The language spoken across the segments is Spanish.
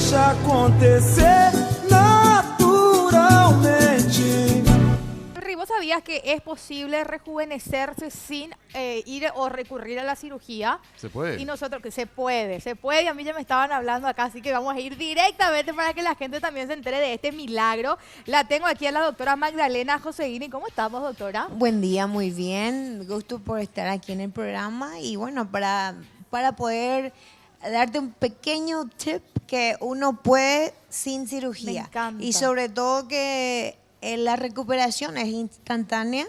deixa acontecer naturalmente. ¿Vos sabías que es posible rejuvenecerse sin ir o recurrir a la cirugía? ¿Se puede? Y nosotros, que se puede, y a mí ya me estaban hablando acá, así que vamos a ir directamente para que la gente también se entere de este milagro. La tengo aquí a la doctora Magdalena Joseini. ¿Cómo estamos, doctora? Buen día, muy bien. Gusto por estar aquí en el programa y bueno, para poder darte un pequeño tip que uno puede sin cirugía. Me encanta. Y sobre todo que la recuperación es instantánea.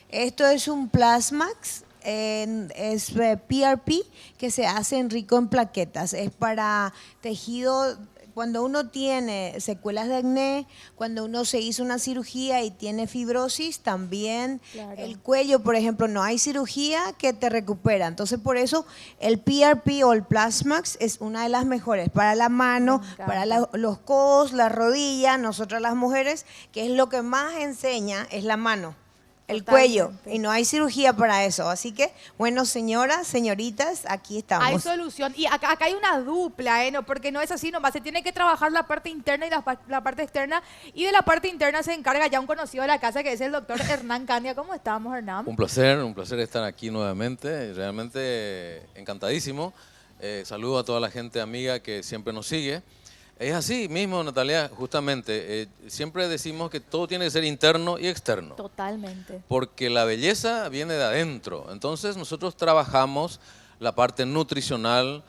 Esto es un Plasmax, es PRP que se hace rico en plaquetas. Es para tejido. Cuando uno tiene secuelas de acné, cuando uno se hizo una cirugía y tiene fibrosis, también Claro. el cuello, por ejemplo, no hay cirugía que te recupera. Entonces, por eso el PRP o el Plasmax es una de las mejores para la mano, Me encanta. para los codos, la rodilla, nosotras las mujeres, que es lo que más enseña, es la mano. El cuello, Totalmente. y no hay cirugía para eso. Así que, bueno, señoras, señoritas, aquí estamos. Hay solución. Y acá hay una dupla, ¿no? Porque no es así nomás. Se tiene que trabajar la parte interna y la parte externa. Y de la parte interna se encarga ya un conocido de la casa, que es el doctor Hernán Candia. ¿Cómo estamos, Hernán? Un placer estar aquí nuevamente, realmente encantadísimo. Saludo a toda la gente amiga que siempre nos sigue. Es así mismo, Natalia, justamente, siempre decimos que todo tiene que ser interno y externo, Totalmente. porque la belleza viene de adentro. Entonces nosotros trabajamos la parte nutricional,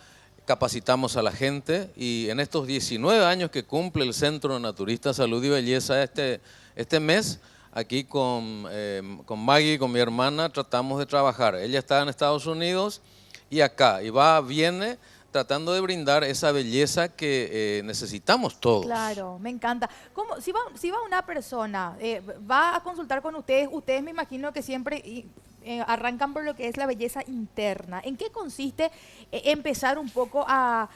capacitamos a la gente y en estos 19 años que cumple el Centro Naturista Salud y Belleza este mes, aquí con Maggie, con mi hermana, tratamos de trabajar. Ella está en Estados Unidos y acá, y viene tratando de brindar esa belleza que necesitamos todos. Claro, me encanta. ¿Cómo, si va una persona, va a consultar con ustedes me imagino que siempre arrancan por lo que es la belleza interna. ¿En qué consiste empezar un poco a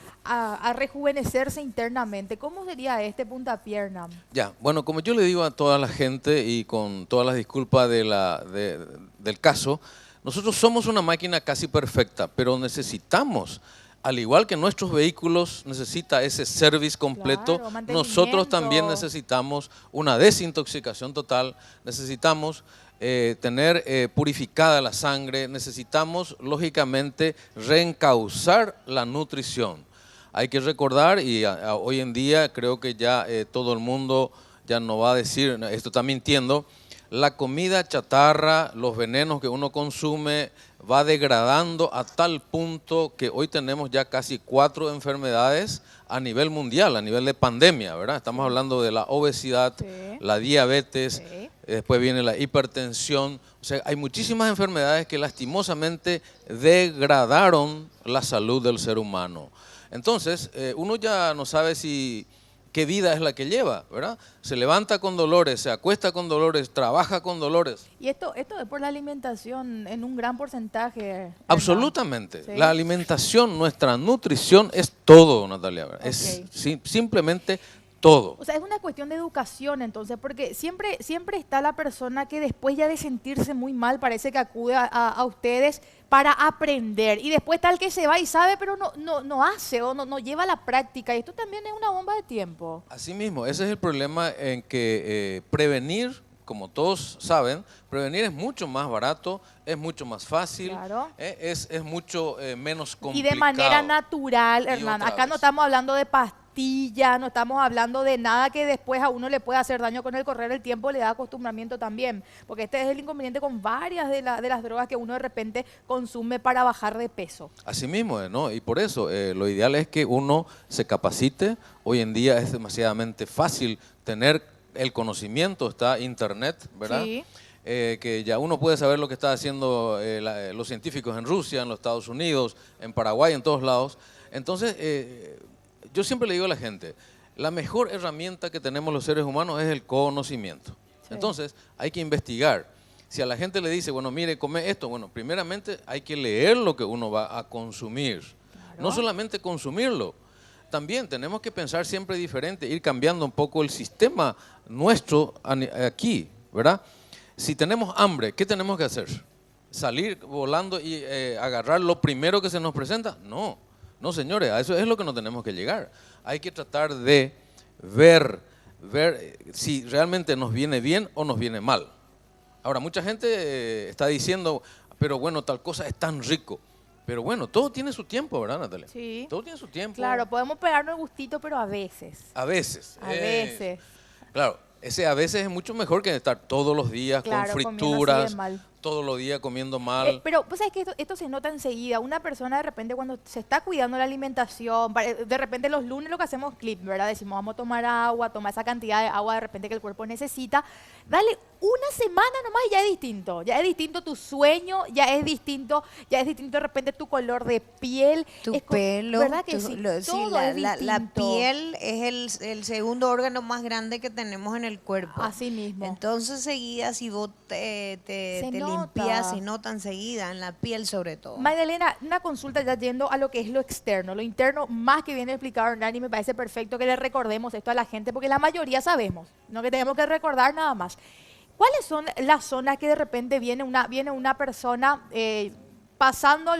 rejuvenecerse internamente? ¿Cómo sería este puntapié, Hernán? Ya, bueno, como yo le digo a toda la gente y con todas las disculpas del caso, nosotros somos una máquina casi perfecta, pero necesitamos, al igual que nuestros vehículos necesita ese service completo, Claro, nosotros también mantenimiento. necesitamos una desintoxicación total, necesitamos tener purificada la sangre, necesitamos lógicamente reencauzar la nutrición. Hay que recordar, y hoy en día creo que ya todo el mundo ya no va a decir, esto está mintiendo, la comida chatarra, los venenos que uno consume, va degradando a tal punto que hoy tenemos ya casi 4 enfermedades a nivel mundial, a nivel de pandemia, ¿verdad? Estamos hablando de la obesidad, Sí. la diabetes, Sí. después viene la hipertensión. O sea, hay muchísimas enfermedades que lastimosamente degradaron la salud del ser humano. Entonces, uno ya no sabe qué vida es la que lleva, ¿verdad? Se levanta con dolores, se acuesta con dolores, trabaja con dolores. Y esto es por la alimentación en un gran porcentaje, Hernán. Absolutamente. Sí. La alimentación, nuestra nutrición es todo, Natalia. Es Ok. simplemente todo. O sea, es una cuestión de educación entonces, porque siempre está la persona que después ya de sentirse muy mal parece que acude a ustedes para aprender. Y después tal que se va y sabe, pero no hace o no lleva a la práctica. Y esto también es una bomba de tiempo. Así mismo, ese es el problema en que prevenir, como todos saben, prevenir es mucho más barato, es mucho más fácil, Claro. es mucho menos Y complicado. de manera natural, Y Hernán. otra Acá no vez. estamos hablando de pastillas, no estamos hablando de nada que después a uno le pueda hacer daño con el correr del tiempo, le da acostumbramiento también. Porque este es el inconveniente con varias de las drogas que uno de repente consume para bajar de peso. Así mismo, ¿no? Y por eso lo ideal es que uno se capacite. Hoy en día es demasiadamente fácil tener el conocimiento, está internet, ¿verdad? Sí. Que ya uno puede saber lo que están haciendo los científicos en Rusia, en los Estados Unidos, en Paraguay, en todos lados. Entonces, yo siempre le digo a la gente, la mejor herramienta que tenemos los seres humanos es el conocimiento. Sí. Entonces, hay que investigar. Si a la gente le dice, bueno, mire, come esto, bueno, primeramente hay que leer lo que uno va a consumir. Claro. No solamente consumirlo, también tenemos que pensar siempre diferente, ir cambiando un poco el sistema nuestro aquí, ¿verdad? Si tenemos hambre, ¿qué tenemos que hacer? ¿Salir volando y agarrar lo primero que se nos presenta? No, no señores, a eso es lo que no tenemos que llegar. hay que tratar de ver si realmente nos viene bien o nos viene mal. Ahora, mucha gente está diciendo, pero bueno, tal cosa es tan rico. Pero bueno, todo tiene su tiempo, ¿verdad, Natalia? Sí. Todo tiene su tiempo. Claro, podemos pegarnos el gustito, pero a veces. A veces. A veces. Claro, ese a veces es mucho mejor que estar todos los días Claro, con comiendo así frituras, de mal. todos los días comiendo mal. Pero pues es que esto se nota enseguida. Una persona de repente cuando se está cuidando la alimentación, de repente los lunes lo que hacemos clip, ¿verdad? Decimos vamos a tomar agua, toma esa cantidad de agua de repente que el cuerpo necesita. Dale una semana nomás y ya es distinto. Ya es distinto tu sueño, ya es distinto de repente tu color de piel. Tu Es pelo, ¿verdad que tu- sí? sí, Todo la, es la distinto. piel es el segundo órgano más grande que tenemos en el cuerpo. Así mismo. Entonces, seguida, si vos te nota. limpias, se nota enseguida, en la piel sobre todo. Magdalena, una consulta ya yendo a lo que es lo externo. Lo interno, más que bien explicado Hernán, y me parece perfecto que le recordemos esto a la gente, porque la mayoría sabemos, no que tenemos que recordar nada más. ¿Cuáles son las zonas que de repente viene una persona pasando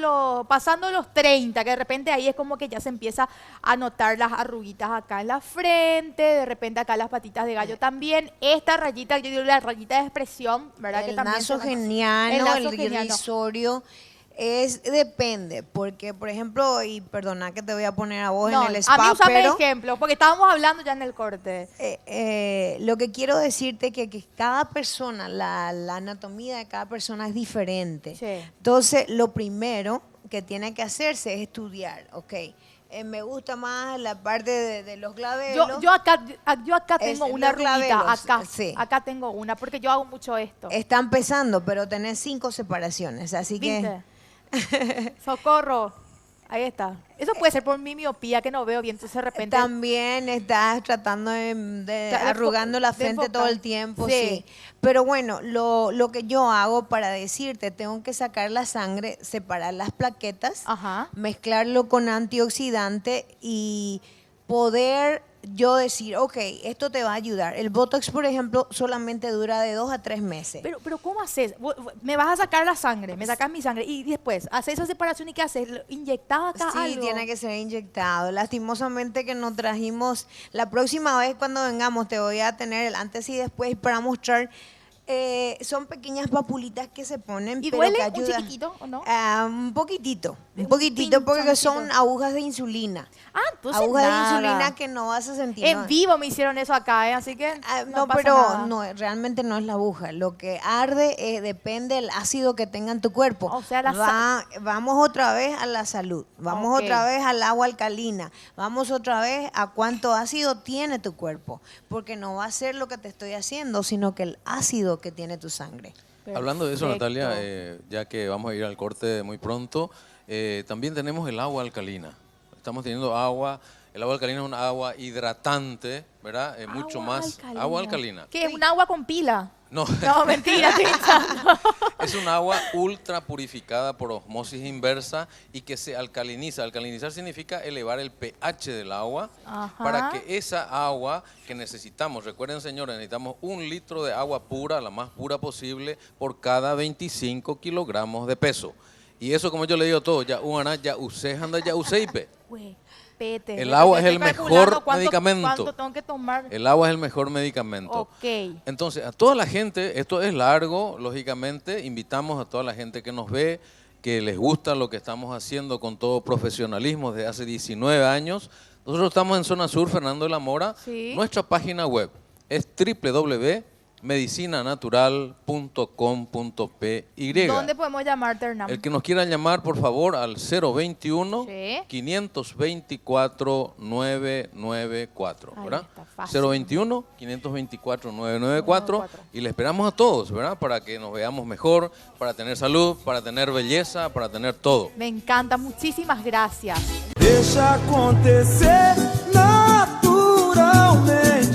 los 30, que de repente ahí es como que ya se empieza a notar las arruguitas acá en la frente, de repente acá las patitas de gallo también, esta rayita, yo digo la rayita de expresión, ¿verdad? El que también nasogeniano, el nasogeniano. irrisorio, depende, porque por ejemplo, y perdona que te voy a poner a vos No, en el a mí spa, usame pero ejemplos, porque estábamos hablando ya en el corte. lo que quiero decirte que cada persona, la anatomía de cada persona es diferente. Sí. Entonces, lo primero que tiene que hacerse es estudiar, ¿ok? Me gusta más la parte de los glabelos. Yo acá tengo Es una los arruguita, glabelos, sí. acá tengo una, porque yo hago mucho esto. Está empezando, pero tenés 5 separaciones, así que... ¿Viste? Socorro. Ahí está. Eso puede ser por mi miopía que no veo bien, entonces de repente... También estás tratando de Ta- de arrugando la de frente enfocar. todo el tiempo, Sí. sí. Pero bueno, lo que yo hago para decirte, tengo que sacar la sangre, separar las plaquetas, Ajá. mezclarlo con antioxidante y poder yo decir, ok, esto te va a ayudar. El Botox, por ejemplo, solamente dura de 2 a 3 meses. Pero ¿cómo haces? Me vas a sacar la sangre, me sacas mi sangre y después haces esa separación y ¿qué haces? ¿Inyectado acá Sí, algo? tiene que ser inyectado. Lastimosamente que no trajimos, la próxima vez cuando vengamos te voy a tener el antes y después para mostrar. Son pequeñas papulitas que se ponen, ¿Y pero duele que un ayudan. chiquitito o no? Un poquitito, Un porque pinchancito. son agujas de insulina. Ah, entonces Agujas nada. de insulina que no vas a sentir. En ¿no? vivo me hicieron eso acá, así que No, pasa pero nada. no, realmente no es la aguja. Lo que arde depende del ácido que tenga en tu cuerpo. O sea, vamos otra vez a la salud, vamos Ok. otra vez al agua alcalina, vamos otra vez a cuánto ácido tiene tu cuerpo, porque no va a ser lo que te estoy haciendo, sino que el ácido que tiene tu sangre. Hablando de eso, Perfecto. Natalia, ya que vamos a ir al corte muy pronto, también tenemos el agua alcalina. Estamos teniendo agua, el agua alcalina es una agua hidratante, ¿verdad? Mucho Agua más. alcalina. Agua alcalina. ¿Qué? ¿Un agua con pila? No, No, mentira, estoy hinchando. es un agua ultra purificada por osmosis inversa y que se alcaliniza. Alcalinizar significa elevar el pH del agua Ajá. para que esa agua que necesitamos, recuerden señores, necesitamos 1 litro de agua pura, la más pura posible, por cada 25 kilogramos de peso. Y eso, como yo le digo a todos, ya una ya usé, anda ya usé IP. Güey, pete. El Yo agua es estoy el calculando mejor medicamento. ¿Cuánto tengo que tomar? El agua es el mejor medicamento. Ok. Entonces, a toda la gente, esto es largo, lógicamente, invitamos a toda la gente que nos ve, que les gusta lo que estamos haciendo con todo profesionalismo desde hace 19 años. Nosotros estamos en Zona Sur, Fernando de la Mora. Sí. Nuestra página web es www.medicinanatural.com.py. ¿Dónde podemos llamarte, Hernán? El que nos quiera llamar, por favor, al 021 Sí. 524 994, Ahí ¿verdad? está, fácil. 021 524 994 y le esperamos a todos, ¿verdad? Para que nos veamos mejor, para tener salud, para tener belleza, para tener todo. Me encanta, muchísimas gracias. Deixa acontecer naturalmente.